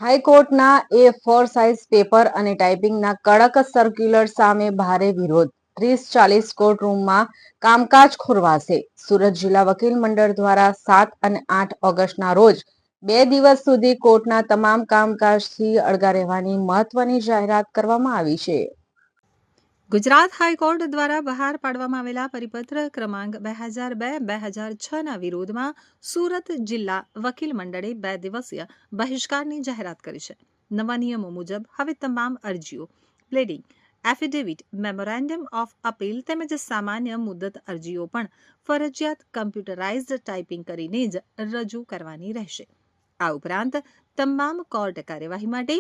હાઈકોર્ટના A4 size paper અને ટાઈપિંગના કડક સર્ક્યુલર સામે ભારે વિરોધ 30-40 કોર્ટરૂમમાં કામકાજ ખોરવાશે. સુરત જિલ્લા વકીલ મંડળ દ્વારા 7 અને 8 ઓગસ્ટના રોજ 2 દિવસ સુધી કોર્ટના તમામ કામકાજથી અળગા રહેવાની મહત્વની જાહેરાત કરવામાં આવી છે. ગુજરાત હાઈકોર્ટ દ્વારા બહાર પાડવામાં આવેલા પરિપત્ર ક્રમાંક 2002-2006ના વિરોધમાં સુરત જિલ્લા વકીલ મંડળે 2 દિવસીય બહિષ્કારની જાહેરાત કરી છે. નવા નિયમો મુજબ હવે તમામ અરજીઓ, પ્લેડિંગ, એફિડેવિટ, મેમોરેન્ડમ ઓફ અપીલ તેમજ સામાન્ય મુદ્દત અરજીઓ પણ ફરજિયાત કમ્પ્યુટરાઇઝ્ડ ટાઈપિંગ કરીને જ રજૂ કરવાની રહેશે. આ ઉપરાંત તમામ કોર્ટ કાર્યવાહી માટે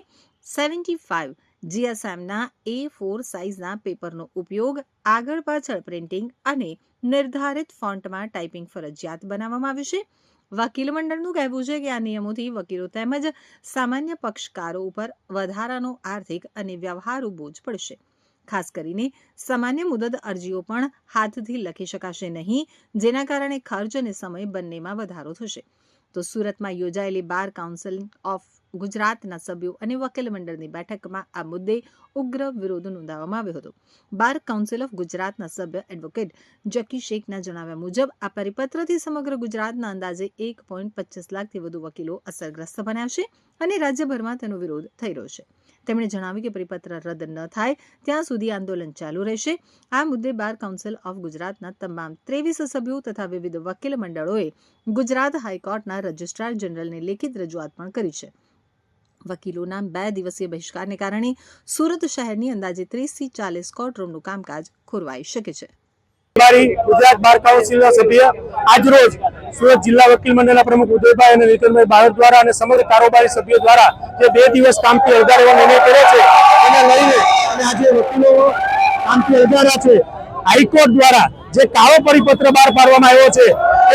75 GSMના A4 સાઇઝના પેપરનો ઉપયોગ આગળ પાછળ પ્રિન્ટિંગ અને નિર્ધારિત ફોન્ટમાં ટાઈપિંગ ફરજિયાત બનાવવામાં આવ્યું છે. વકીલ મંડળનું કહેવું છે કે આ નિયમોથી વકીલો તેમજ સામાન્ય પક્ષકારો ઉપર વધારાનો આર્થિક અને વ્યવહારુ બોજ પડશે. ખાસ કરીને સામાન્ય મુદત અરજીઓ પણ હાથથી લખી શકાશે નહીં, જેના કારણે ખર્ચ અને સમય બંનેમાં વધારો થશે. તો સુરતમાં યોજાયેલી બાર કાઉન્સિલ ઓફ ગુજરાતના સભ્યો અને વકીલ મંડળની બેઠકમાં આ મુદ્દે ઉગ્ર વિરોધ નોંધાવવામાં આવ્યો હતો. બાર કાઉન્સિલ ઓફ ગુજરાતના સભ્ય એડવોકેટ જકી શેખના જણાવ્યા મુજબ આ પરિપત્રથી સમગ્ર ગુજરાતના અંદાજે 1.25 લાખથી વધુ વકીલો અસરગ્રસ્ત બન્યા છે અને રાજ્યભરમાં તેનો વિરોધ થઈ રહ્યો છે. તેમણે જણાવ્યું કે પરિપત્ર રદ ન થાય ત્યાં સુધી આંદોલન ચાલુ રહેશે. આ મુદ્દે બાર કાઉન્સિલ ઓફ ગુજરાતના તમામ 23 સભ્યો તથા વિવિધ વકીલ મંડળોએ ગુજરાત હાઈકોર્ટના રજિસ્ટ્રાર જનરલને લેખિત રજૂઆત પણ કરી છે. વકીલોના 2 દિવસીય બહિષ્કારને કારણે સુરત શહેરની અંદાજે 30-40 કોર્ટરૂમનું કામકાજ ખોરવાઈ શકે છે. ગુજરાત બાર કાઉન્સિલના સભ્ય આજરોજ સુરત જિલ્લા વકીલ મંડળના પ્રમુખ ઉદયભાઈ અને નીતિનભાઈ બારોટ દ્વારા અને સમગ્ર કારોબારી સભ્યો દ્વારા જે 2 દિવસ કામથી અળગા રહેવાનો નિર્ણય કર્યો છે એને લઈને અને આજે વકીલો કામથી અળગા રહ્યા છે. હાઈકોર્ટ દ્વારા જે કાળો પરિપત્ર બહાર પાડવામાં આવ્યો છે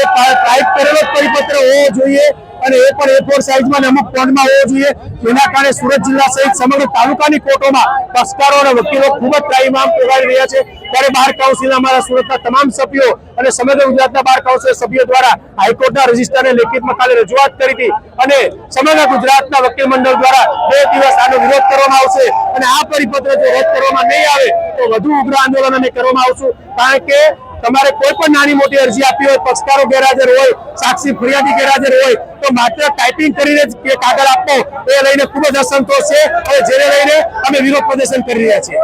એ ટાઈપ કરેલો પરિપત્ર હોવો જોઈએ અને એ પણ A4 સાઇઝમાં અને અમુક ફોન્ટમાં હોવો જોઈએ. જેના કારણે સુરત જિલ્લા સહિત સમગ્ર તાલુકાની કોર્ટોમાં પક્ષકારો અને વકીલો ખૂબ જ ત્રાહિમામ પોકારી રહ્યા છે. ત્યારે બાર કાઉન્સિલના અમારા સુરતના તમામ સભ્યો અને સમગ્ર ગુજરાતના બાર કાઉન્સિલ સભ્યો દ્વારા હાઈકોર્ટના રજિસ્ટ્રારને લેખિતમાં કાલે રજૂઆત કરી હતી અને સમગ્ર ગુજરાતના વકીલ મંડળ દ્વારા 2 દિવસ આનો વિરોધ કરવામાં આવશે અને આ પરિપત્ર જો રદ કરવામાં નહીં આવે તો વધુ ઉગ્ર આંદોલન અમે કરવામાં આવશું. કારણ કે તમારે કોઈ પણ નાની મોટી અરજી આપી હોય, પક્ષકારો ગેરહાજર હોય, સાક્ષી ફરિયાદી ગેરહાજર હોય તો માત્ર ટાઈપિંગ કરીને જ કાગળ આપવો એ લઈને ખૂબ જ અસંતોષ છે અને જેને લઈને અમે વિરોધ પ્રદર્શન કરી રહ્યા છીએ.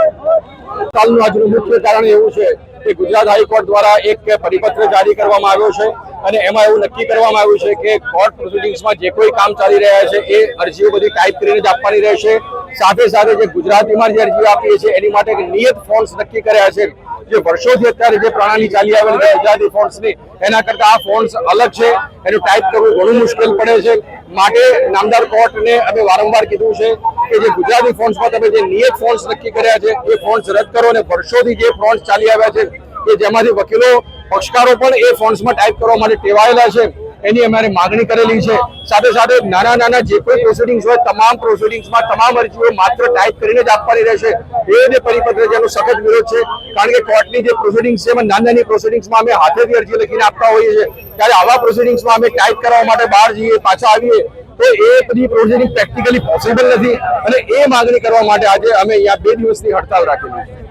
કાલનું આજનું મુખ્ય કારણ એવું છે કે ગુજરાત હાઈકોર્ટ દ્વારા એક પરિપત્ર જારી કરવામાં આવ્યો છે અને એમાં એવું નક્કી કરવામાં આવ્યું છે કે કોર્ટ પ્રોસિડિંગ્સમાં જે કોઈ કામ ચાલી રહ્યા છે એ અરજીઓ બધી ટાઈપ કરીને જ આપવાની રહેશે. સાથે સાથે જે ગુજરાતીમાં જે અરજીઓ આપીએ છીએ એની માટે નિયત ફોન્ટ્સ નક્કી કર્યા છે. જે વર્ષોથી અત્યારે જે પ્રણાલી ચાલી આવેલી છે ગુજરાતી ફોન્ટ્સની, એના કરતા આ ફોન્ટ્સ અલગ છે. એનું ટાઈપ કરવું ઘણું મુશ્કેલ પડે છે. માટે નામદાર કોર્ટને અમે વારંવાર કીધું છે કે જે ગુજરાતી ફોન્ટ્સમાં તમે જે નિયત ફોન્ટ્સ નક્કી કર્યા છે એ ફોન્ટ્સ રદ કરો અને વર્ષોથી જે ફોન્ટ્સ ચાલી આવ્યા છે કે જેમાંથી વકીલો પક્ષકારો પણ એ ફોન્ટ્સમાં ટાઈપ કરવા માટે ટેવાયેલા છે એની અમારે માગણી કરેલી છે. સાથે સાથે નાના જે કોઈ પ્રોસિડિંગ્સ હોય તમામ પ્રોસિડિંગ્સમાં તમામ અરજીઓ માત્ર ટાઈપ કરીને જ આપવાની રહેશે. એ જે પરિપત્ર જેનો સખત વિરોધ છે. કારણ કે કોર્ટની જે પ્રોસિડિંગ્સ છે એમાં નાની પ્રોસિડિંગ્સમાં અમે હાથેથી અરજી લખીને આપતા હોઈએ છીએ, ત્યારે આવા પ્રોસિડિંગ્સમાં અમે ટાઈપ કરવા માટે બહાર જઈએ, પાછા આવીએ તો એ બધી પ્રોસિડિંગ પ્રેક્ટિકલી પોસિબલ નથી અને એ માગણી કરવા માટે આજે અમે અહીંયા 2 દિવસની હડતાલ રાખેલી છે.